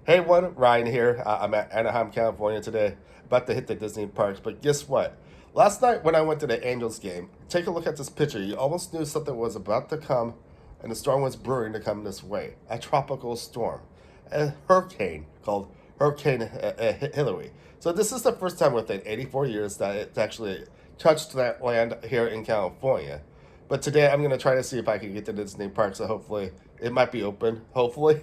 Hey, one, Ryan here. I'm at Anaheim, California today, about to hit the Disney parks. But guess what? Last night when I went to the Angels game, take a look at this picture. You almost knew something was about to come, and the storm was brewing to come this way. A tropical storm, a hurricane called Hurricane Hilary. So this is the first time within 84 years that it actually touched that land here in California. But today I'm gonna try to see if I can get to the Disney park. So hopefully it might be open. Hopefully.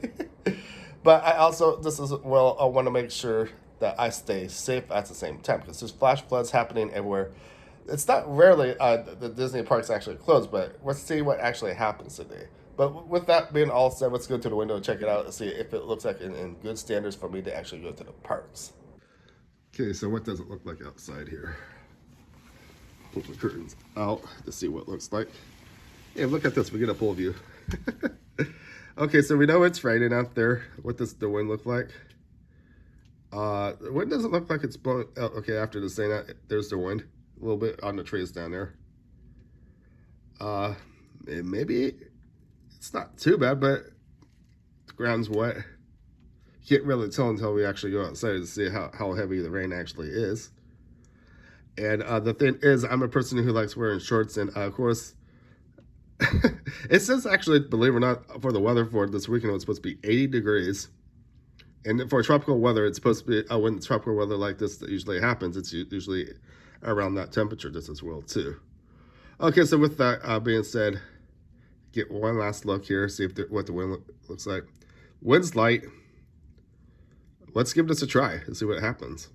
But I also, this is, well, I want to make sure that I stay safe at the same time because there's flash floods happening everywhere. It's not rarely the Disney parks actually closed, but let's see what actually happens today. But with that being all said, let's go to the window and check it out and see if it looks like in good standards for me to actually go to the parks. Okay, so what does it look like outside here? Pull the curtains out to see what it looks like. Hey, look at this, we get a full view. Okay, so we know it's raining out there. What does the wind look like? The wind doesn't look like it's blowing. Oh, okay, after the saying that, there's the wind. A little bit on the trees down there. Maybe it's not too bad, but the ground's wet. You can't really tell until we actually go outside to see how heavy the rain actually is. And the thing is, I'm a person who likes wearing shorts, and of course, it says actually, believe it or not, for the weather for this weekend, it's supposed to be 80 degrees. And for tropical weather, it's supposed to be, when tropical weather like this that usually happens, it's usually around that temperature just as well, too. Okay, so with that being said, get one last look here, see if what the wind looks like. Wind's light. Let's give this a try and see what happens.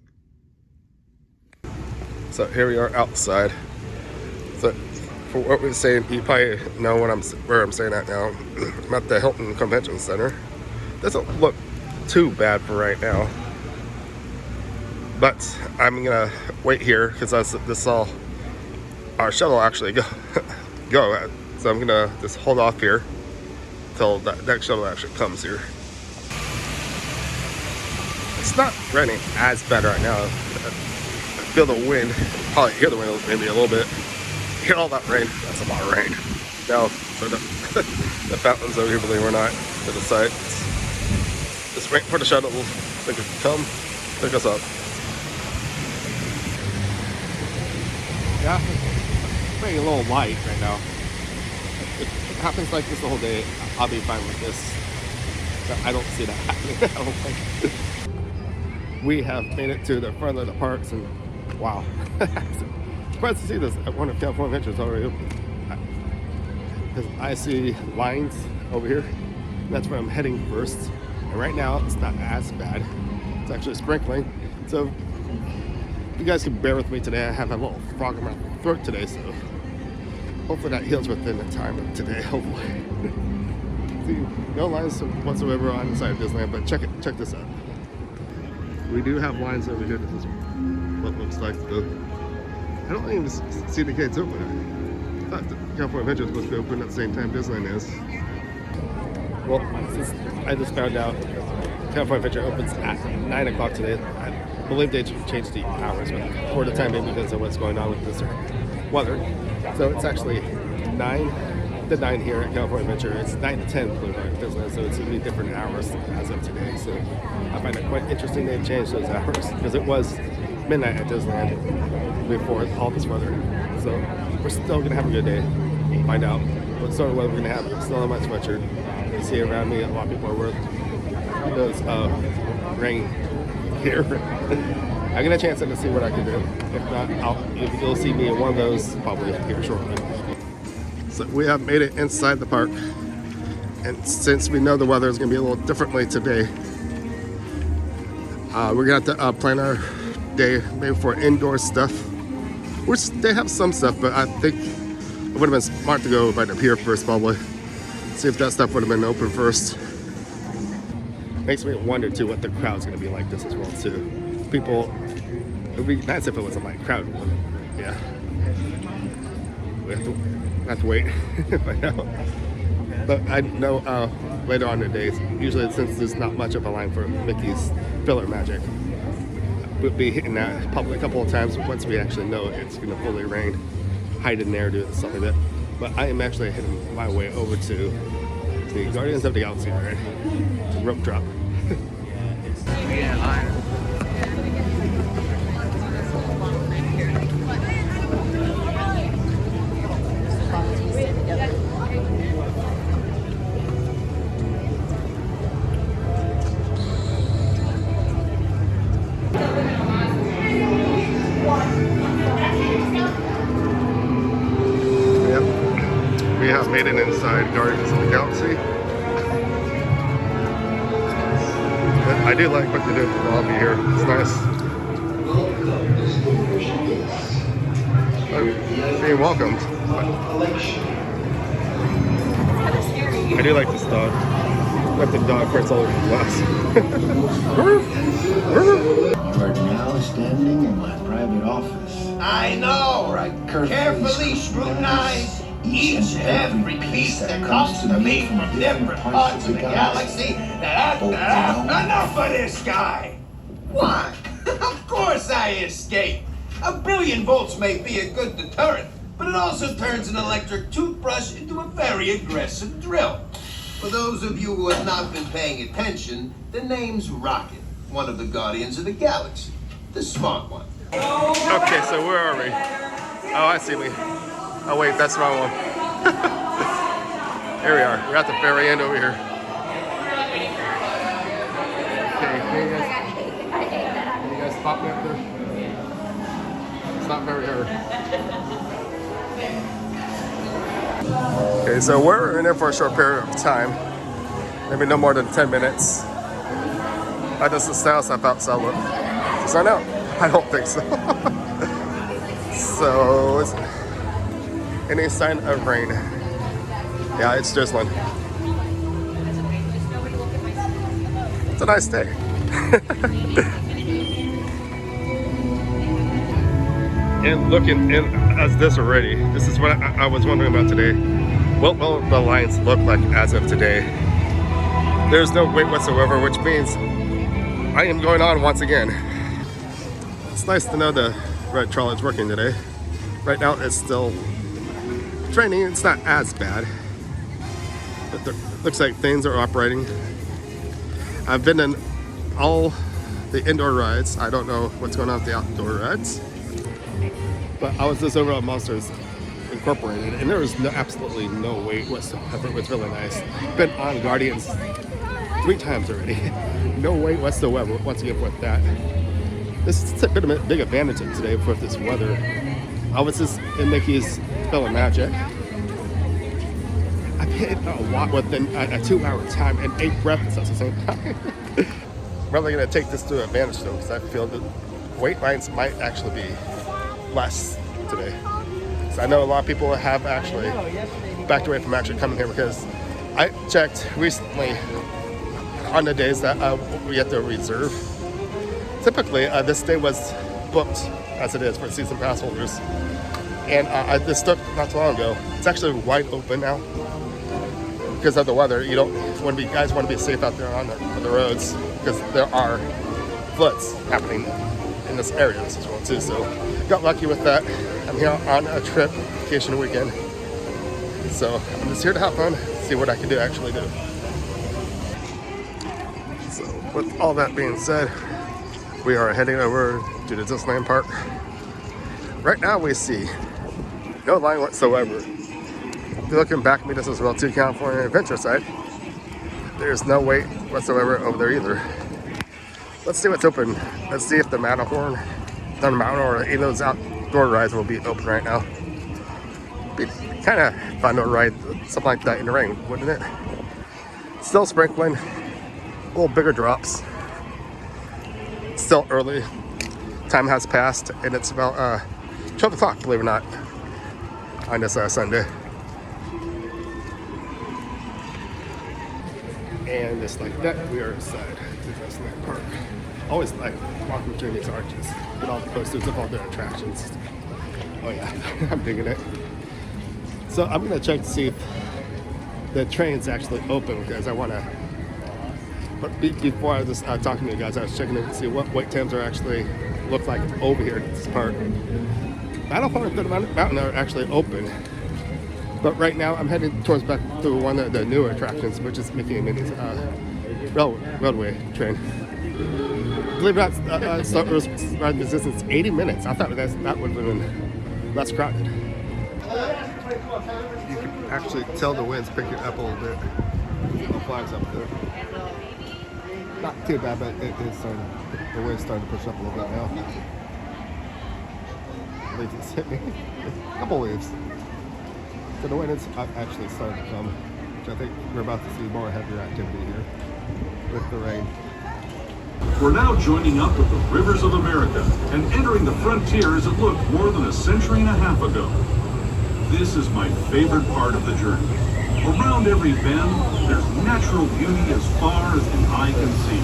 So here we are outside. So for what we're saying, you probably know where I'm saying at now. I'm at the Hilton Convention Center. Doesn't look too bad for right now, but I'm gonna wait here because this all our shuttle actually go at. So I'm gonna just hold off here till that next shuttle actually comes here. It's not raining as bad right now. I feel the wind, probably hear the wind maybe a little bit. Hear all that rain, that's a lot of rain. Now, for the fountains over here, believe it or not, to the side. Just wait for the shuttle to come pick us up. Yeah, it's getting a little light right now. If it happens like this the whole day, I'll be fine with this. But I don't see that happening, I don't think. We have made it to the front of the parks, and wow. Surprised to see this at one of California Adventures already open. Because I see lines over here. That's where I'm heading first. And right now, it's not as bad. It's actually sprinkling. So, you guys can bear with me today. I have a little frog in my throat today, so hopefully that heals within the time of today, hopefully. See, no lines whatsoever on the side of Disneyland, but check this out. We do have lines over here. This is what it looks like. I don't even see the gates open. I thought the California Adventure was supposed to be open at the same time Disneyland is. Well, since I just found out California Adventure opens at 9 o'clock today. I believe they changed the hours, but for the time being because of what's going on with this weather. So it's actually 9 to 9 here at California Adventure. It's 9 to 10 believe it or not, Disneyland, so it's going to be different hours as of today. So I find it quite interesting they've changed those hours because it was midnight at Disneyland before all this weather. So we're still going to have a good day. Find out what sort of weather we're going to have. I'm still in my sweatshirt. You see around me, a lot of people are wearing those rain here. I get a chance to see what I can do. If not, you'll see me in one of those probably here shortly. So we have made it inside the park. And since we know the weather is going to be a little differently today, we're going to have to plan our day maybe for indoor stuff. Which they have some stuff, but I think it would have been smart to go right up here first probably. See if that stuff would have been open first. Makes me wonder too what the crowd's going to be like this as well too. People, it would be nice if it wasn't like crowded. Yeah. We have to wait and find out. But I know later on in the days, usually since there's not much of a line for Mickey's Filler Magic, we'll be hitting that probably a couple of times once we actually know it's going to fully rain, hide in there, do something like that. But I am actually heading my way over to the Guardians of the Galaxy ride, rope drop. made it inside Guardians of the Galaxy. I do like what they did with the lobby here. It's nice. Being welcomed. I do like this dog. Let the dog prints all over the glass. You are now standing in my private office. I know. Where I Carefully scrutinize each and every piece that comes to me from different parts of the galaxy. Enough of this guy. What? Of course I escape. 1 billion volts may be a good deterrent, but it also turns an electric toothbrush into a very aggressive drill. For those of you who have not been paying attention, the name's Rocket, one of the Guardians of the Galaxy, the smart one. Okay, so where are we? Oh, I see me. Oh wait, that's the wrong one. Here we are. We're at the very end over here. Okay, can you guys spot me up there? It's not very hard. Okay, so we're in there for a short period of time. Maybe no more than 10 minutes. How does the style stuff outside look? Is that out? I don't think so. So, any sign of rain? Yeah, it's drizzling. It's a nice day. And looking in as this already, this is what I was wondering about today. What will the lines look like as of today? There's no wait whatsoever, which means I am going on once again. It's nice to know the red trolley is working today. Right now it's still training. It's not as bad, but it looks like things are operating. I've been in all the indoor rides. I don't know what's going on with the outdoor rides, but I was just over at Monsters Incorporated, and there was absolutely no wait whatsoever. It was really nice. Been on Guardians 3 times already. No wait whatsoever. Once again with that. This is a big advantage of today with this weather. I was just in Mickey's Film Magic. I paid a lot within a 2-hour time and 8 breaths at the same time. I'm really going to take this to advantage though, because I feel that wait lines might actually be less today. So I know a lot of people have actually backed away from actually coming here, because I checked recently on the days that we have to reserve. Typically, this day was booked as it is for season pass holders. And I just looked not too long ago. It's actually wide open now because of the weather. You don't want to be, guys want to be safe out there on the roads, because there are floods happening in this area as well too. So got lucky with that. I'm here on a trip, vacation weekend. So I'm just here to have fun, see what I can actually do. So with all that being said, we are heading over to the Disneyland Park. Right now we see no line whatsoever. Looking back at me, this is Route 2 California Adventure side. There's no wait whatsoever over there either. Let's see what's open. Let's see if the Matterhorn, or any of those outdoor rides will be open right now. Be kind of fun to ride something like that in the rain, wouldn't it? Still sprinkling, a little bigger drops. Still early. Time has passed, and it's about 12 o'clock, believe it or not, on this Sunday. And just like that, we are inside the Disneyland Park. Always like walking through these arches, get all the posters of all the attractions. Oh yeah, I'm digging it. So I'm gonna check to see if the train's actually open, because I wanna. But before I was talking to you guys, I was checking to see what wait times are actually look like over here at this park. Battlefront and Good Mountain are actually open, but right now I'm heading towards back to one of the newer attractions, which is Mickey and Minnie's railway train. Believe it or not, ride resistance 80 minutes. I thought that would have been less crowded. You can actually tell the wind's picking up a little bit. The flags up there. Not too bad, but it is starting. The wind's starting to push up a little bit now. Leaves just hit me. A couple waves. So the wind is actually starting to come, which I think we're about to see more heavier activity here with the rain. We're now joining up with the rivers of America and entering the frontier as it looked more than a century and a half ago. This is my favorite part of the journey. Around every bend, there's natural beauty as far as the eye can see.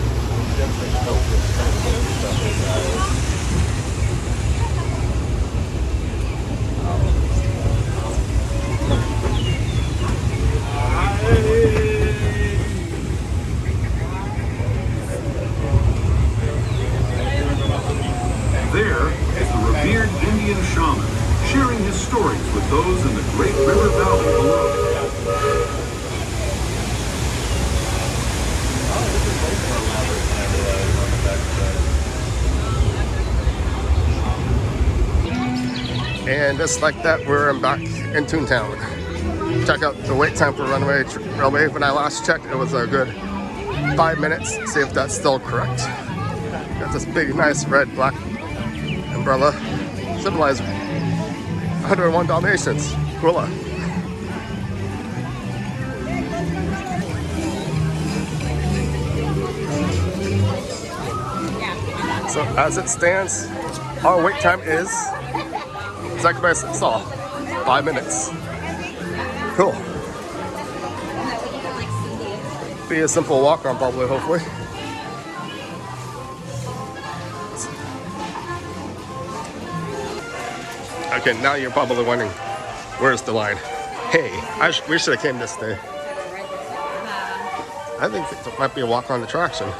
There is the revered Indian shaman, sharing his stories with those in the Great River Valley below. And just like that, we're back in Toontown. Check out the wait time for Runaway Railway. When I last checked, it was a good 5 minutes. See if that's still correct. Got this big, nice red, black umbrella, symbolized 101 Dalmatians. Cruella. So as it stands, our wait time is exactly as I saw, 5 minutes. Cool. Be a simple walk on probably, hopefully. Okay, now you're probably wondering, where's the line? Hey, we should have came this day. I think it might be a walk on attraction.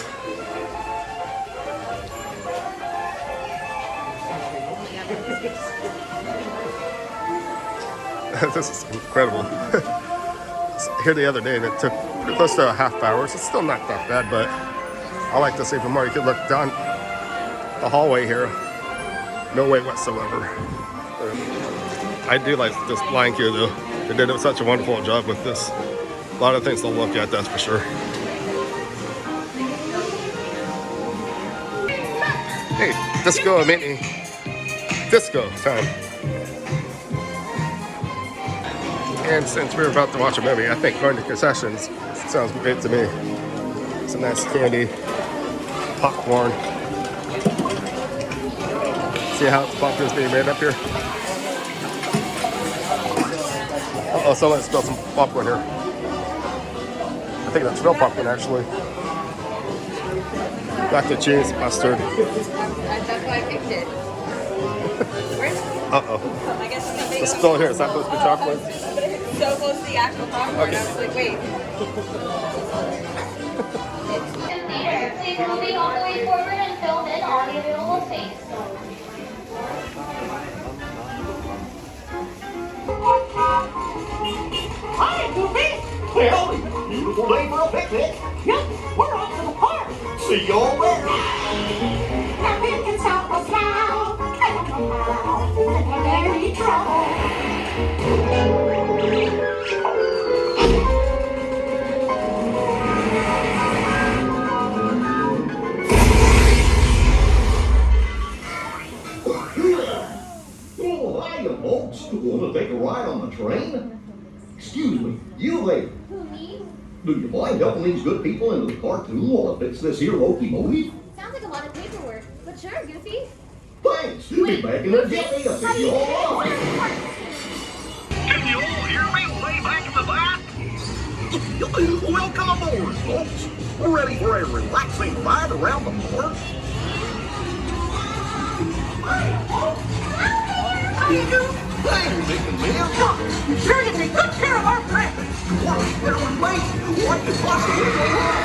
This is incredible. Here the other day and it took pretty close to a half hour. So it's still not that bad, but I like to see from more. You could look down the hallway here. No wait whatsoever. I do like this line queue though. They did such a wonderful job with this. A lot of things to look at, that's for sure. Hey, disco mini. Disco time. And since we're about to watch a movie, I think going to concessions sounds great to me. Some nice candy, popcorn. See how the popcorn is being made up here? Uh-oh, someone spilled some popcorn here. I think that's real popcorn, actually. Back to cheese, mustard. That's why I picked it. Uh-oh. I guess it's It's still here. Is that supposed to be chocolate? so close to the actual popcorn. Okay. I was like, wait. Please moving all the way forward and film in all the available space. Hi, Goofy! Well, beautiful day for a picnic. Yep, we're off to the park. See you all there. Nothing can stop us now. Never any trouble. Oh, hiya, folks. Want to take a ride on the train? Excuse me, you there. Who, me? Do you mind helping these good people into the cartoon while I fix this here locomotive? Sounds like a lot of paperwork, but sure, Goofy. Thanks. Be back in a jiffy to see you all off. Can you all hear me way back in the back? Welcome aboard, folks. We're ready for a relaxing ride around the park. How you doing? Hey, Nick and Mia. You sure you take good care of our friends. What's better with me? What could possibly go wrong?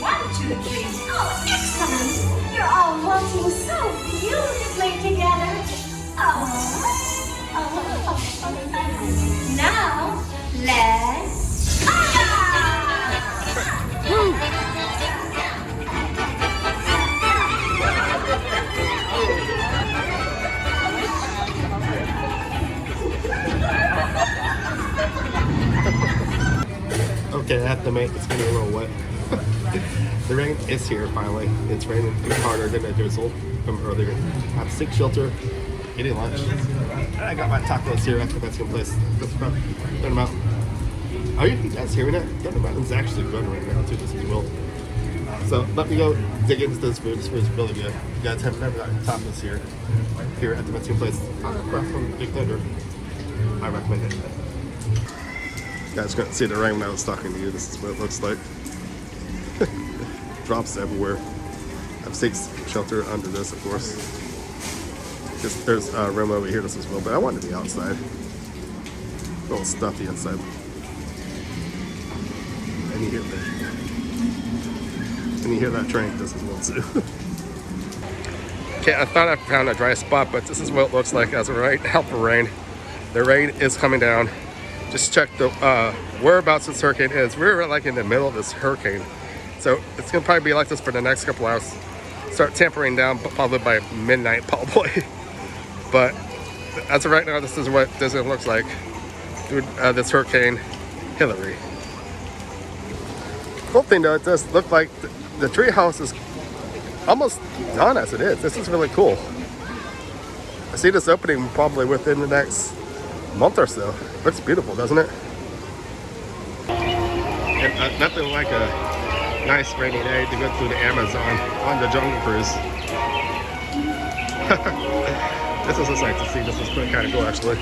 1, 2, 3. Oh, excellent. You're all waltzing so beautifully together. Now, let's... Okay, I have to admit, it's getting a little wet. The rain is here finally. It's raining harder than it drizzled from earlier. I have sick shelter, eating lunch. And I got my tacos here at the Mexican place. That's about Thunder Mountain. Are you guys hearing that? Thunder Mountain's actually good right now too, this is real. So let me go dig into this food. This food's really good. You guys have never gotten tacos here at the Mexican place. Across from Big Thunder. I recommend it. You guys couldn't see the rain when I was talking to you. This is what it looks like. Drops everywhere. I have six shelter under this, of course. There's a room over here as well, but I wanted to be outside. A little stuffy inside. And you hear that train just as well too. Okay, I thought I found a dry spot, but this is what it looks like as of right now for rain. The rain is coming down. Just check the whereabouts this hurricane is. We're like in the middle of this hurricane. So it's gonna probably be like this for the next couple hours. Start tempering down probably by midnight probably. But as of right now, this is what this looks like through this hurricane Hilary. Cool thing though, it does look like the tree house is almost done as it is. This is really cool. I see this opening probably within the next month or so. Looks beautiful, doesn't it? And, nothing like a nice rainy day to go through the Amazon on the jungle cruise. This is a sight to see. This is pretty kind of cool, actually.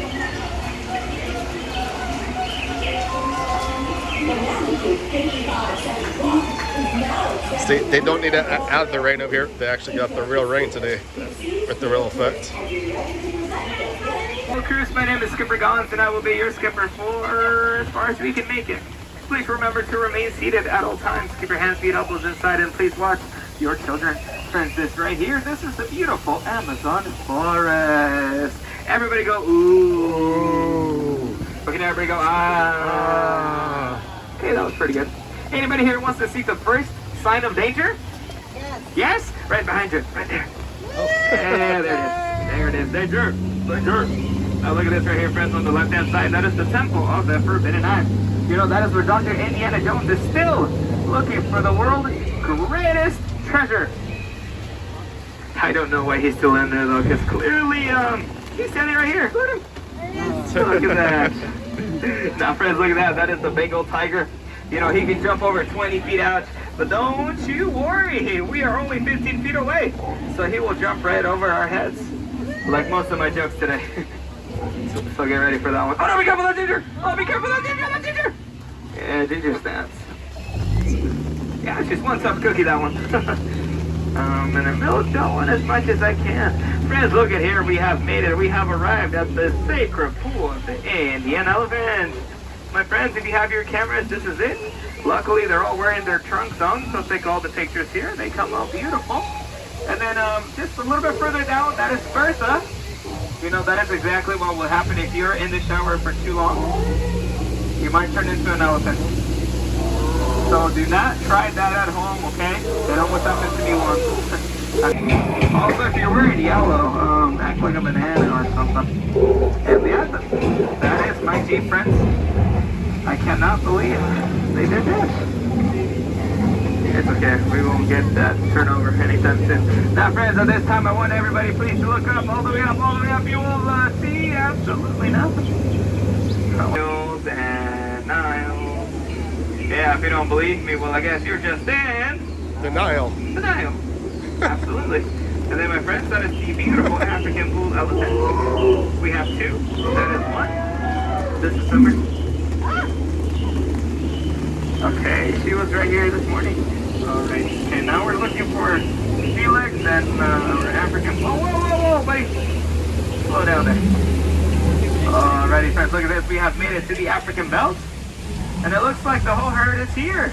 See, they don't need to add the rain over here. They actually got the real rain today with the real effect. Hello cruise, my name is Skipper Gollins and I will be your skipper for as far as we can make it. Please remember to remain seated at all times. Keep your hands, feet, elbows inside, and please watch your children. Friends, this right here, this is the beautiful Amazon forest. Everybody go, ooh. Okay, now everybody go, ah. Okay, that was pretty good. Anybody here wants to see the first sign of danger? Yes. Yes? Right behind you, right there. Oh. Yeah, there it is. There it is. Danger. Danger. Now look at this right here, friends, on the left-hand side. That is the Temple of the Forbidden Knife. You know, that is where Dr. Indiana Jones is still looking for the world's greatest treasure. I don't know why he's still in there, though, because clearly, he's standing right here. Look at him. Look at that. Now, friends, look at that. That is the Bengal tiger. You know, he can jump over 20 feet out, but don't you worry. We are only 15 feet away, so he will jump right over our heads, like most of my jokes today. So get ready for that one. Oh no, be careful of that ginger! Oh, be careful of that ginger! Yeah, ginger stands. Yeah, it's just one tough cookie, that one. And I milk that one as much as I can. Friends, look at here. We have made it. We have arrived at the sacred pool of the Indian elephant. My friends, if you have your cameras, this is it. Luckily, they're all wearing their trunks on, so take all the pictures here. They come out beautiful. And then just a little bit further down, that is Bertha. You know, that is exactly what will happen if you're in the shower for too long. You might turn into an elephant. So do not try that at home, okay? They don't want something to be warm. Also, if you're wearing yellow, act like a banana or something. And yeah, that is my Jeep, friends. I cannot believe they did this. It's okay, we won't get that turnover anytime soon. Now friends, at this time I want everybody please to look up, all the way up, you will see absolutely nothing. Hills and Nile. Yeah, if you don't believe me, well I guess you're just in Denial. Absolutely. And then my friends, that is the beautiful African bull elephant. We have two, that is one. This is Summer. Okay, she was right here this morning. Alright, okay, now we're looking for Felix and our African. Whoa, buddy! Slow down there. Alrighty, friends, look at this. We have made it to the African belt. And it looks like the whole herd is here.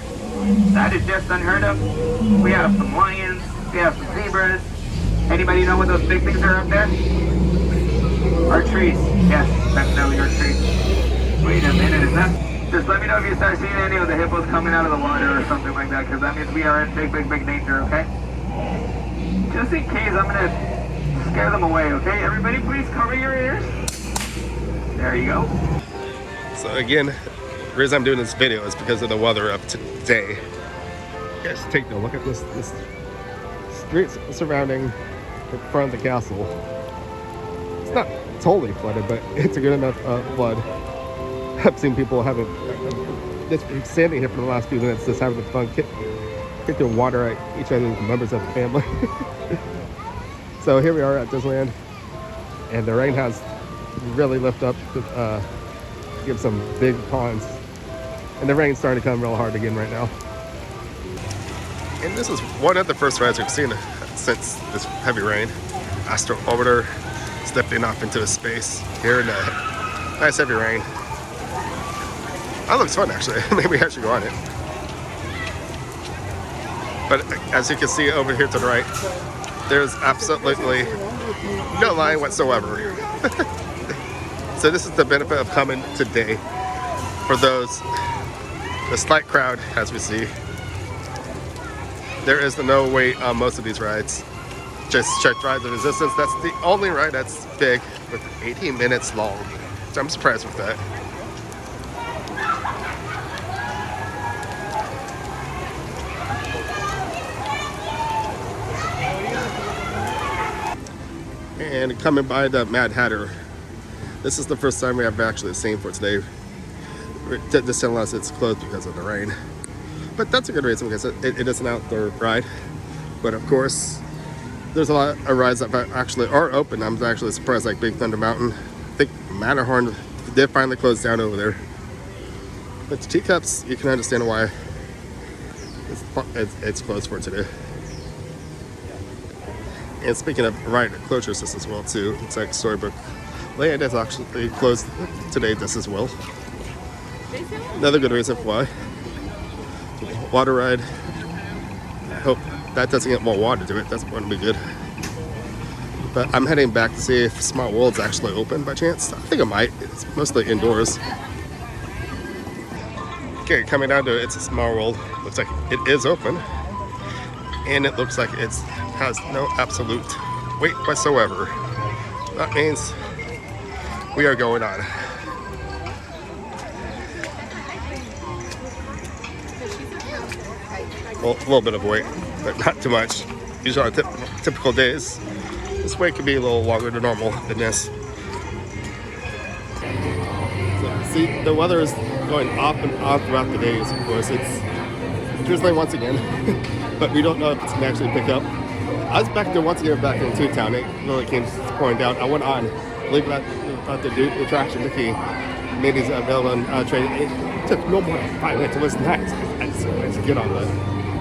That is just unheard of. We have some lions, we have some zebras. Anybody know what those big things are up there? Our trees. Yes, definitely our trees. Wait a minute, is that? Just let me know if you start seeing any of the hippos coming out of the water or something like that, because that means we are in big danger, okay? Just in case, I'm gonna scare them away, okay? Everybody please cover your ears. There you go. So again, the reason I'm doing this video is because of the weather of today. You guys take a look at this streets surrounding the front of the castle. It's not totally flooded, but it's a good enough flood. I've seen people having just standing here for the last few minutes, just having fun, kicking water at each other's members of the family. So here we are at Disneyland, and the rain has really lifted up to give some big ponds, and the rain's starting to come real hard again right now. And this is one of the first rides we've seen since this heavy rain. Astro Orbiter stepping off into a space here in the nice heavy rain. That looks fun, actually. Maybe I should go on it. But as you can see over here to the right, there's absolutely no line whatsoever. So this is the benefit of coming today. For those, the slight crowd, as we see. There is no wait on most of these rides. Just check Rise of Resistance. That's the only ride that's big with 18 minutes long. So I'm surprised with that. And coming by the Mad Hatter. This is the first time we have actually seen for today. Just unless it's closed because of the rain. But that's a good reason because it is an outdoor ride. But of course, there's a lot of rides that actually are open. I'm actually surprised, like Big Thunder Mountain. I think Matterhorn did finally close down over there. But the teacups, you can understand why it's closed for today. And speaking of ride closures, this as well too. It's like Storybook Land is actually closed today, this as well. Another good reason why. Water ride. I hope that doesn't get more water to it. That's going to be good. But I'm heading back to see if Smart World's actually open by chance. I think it might. It's mostly indoors. Okay, coming down to it, it's a Smart World. Looks like it is open. And it looks like it has no absolute wait whatsoever. That means we are going on. Well, a little bit of wait, but not too much. Usually on typical days, this wait could be a little longer than normal than this. So, see, the weather is going off and on throughout the days, of course. It's drizzling once again, but we don't know if it's going to actually pick up. I was back there once again, back in Toontown. It really came pouring down. I went on, believe it or not, the attraction, Mickey made his available on train. It took no more than 5 minutes. It was nice. I just wanted to get on that.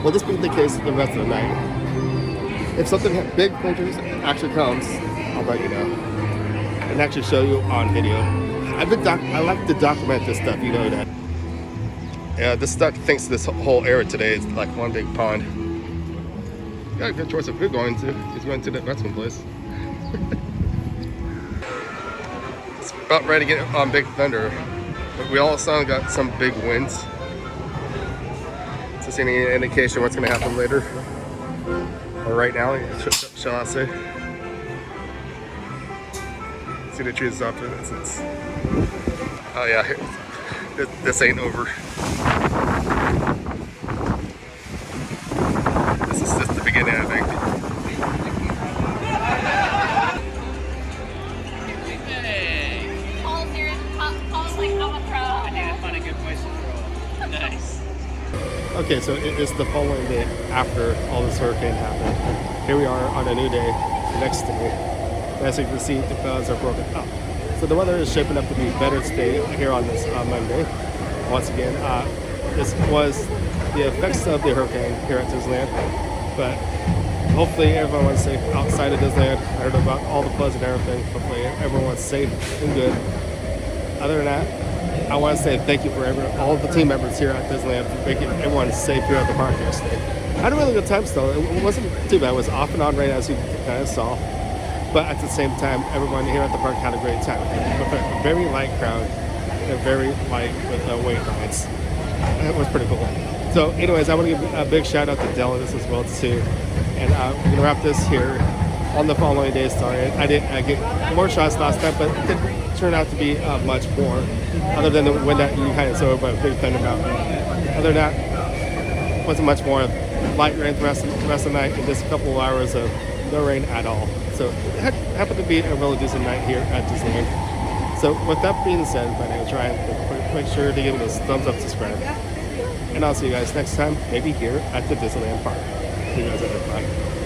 Will this be the case the rest of the night? If something big actually comes, I'll let you know and actually show you on video. I like to document this stuff, you know that. Yeah, this stuff thinks this whole area today is like one big pond. Got a good choice of who going to. He's going to the investment place. It's about ready to get on Big Thunder, but we also got some big winds. Is this any indication what's going to happen later? Or right now, shall I say? See the trees off to the distance. Oh yeah, this ain't over. This is just the beginning, I think. Hey! Paul's here. Paul's like, I'm a pro. I need to find a good place to throw. Nice. Okay, so it's the following day after all this hurricane happened. Here we are on a new day, the next day. As you can see, the clouds are broken up. So the weather is shaping up to be better today here on this Monday. Once again, this was the effects of the hurricane here at Disneyland. But hopefully everyone's safe outside of Disneyland. I heard about all the floods and everything. Hopefully everyone's safe and good. Other than that, I want to say thank you for all of the team members here at Disneyland for making everyone safe here at the park yesterday. I had a really good time still. It wasn't too bad. It was off and on rain, as you kind of saw. But at the same time, everyone here at the park had a great time. With a very light crowd and very light with the wait lines. It was pretty cool. So anyways, I want to give a big shout out to Dylan as well too. And we're going to wrap this here on the following day. Sorry, I get more shots last time, but it didn't turn out to be much more. Other than the wind that you kind of saw about Big Thunder Mountain. Other than that, wasn't much more. Light rain the rest of the night and just a couple of hours of no rain at all. So it happened to be a really decent night here at Disneyland. So with that being said, my name is Ryan. Make sure to give me those thumbs up, subscribe. And I'll see you guys next time, maybe here at the Disneyland Park. See you guys later. Bye.